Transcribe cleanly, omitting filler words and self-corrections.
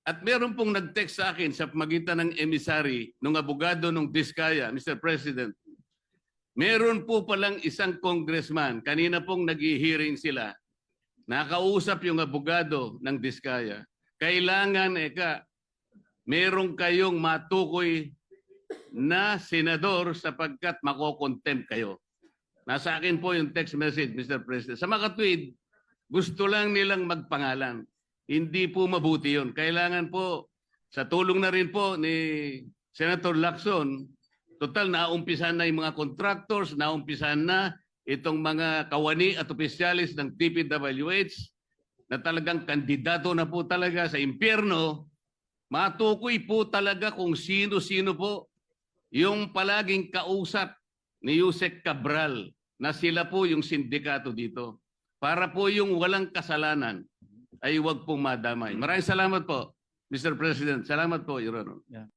At meron pong nag-text sa akin sa magitan ng emissary, ng abogado ng Diskaya, Mr. President. Meron po palang isang congressman, kanina pong nag-hearing sila, nakausap yung abogado ng Diskaya. Kailangan, meron kayong matukoy na senador sapagkat makokontempt kayo. Nasa akin po yung text message, Mr. President. Sa mga tweet, gusto lang nilang magpangalan. Hindi po mabuti yun. Kailangan po, sa tulong na rin po ni Senator Lacson, total naumpisan na yung mga contractors, naumpisan na itong mga kawani at opisyalis ng TPWH na talagang kandidato na po talaga sa impyerno, matukoy po talaga kung sino-sino po yung palaging kausap ni Yusek Cabral na sila po yung sindikato dito. Para po yung walang kasalanan ay huwag pong madamay. Maraming salamat po, Mr. President. Salamat po, Your Honor. Yeah.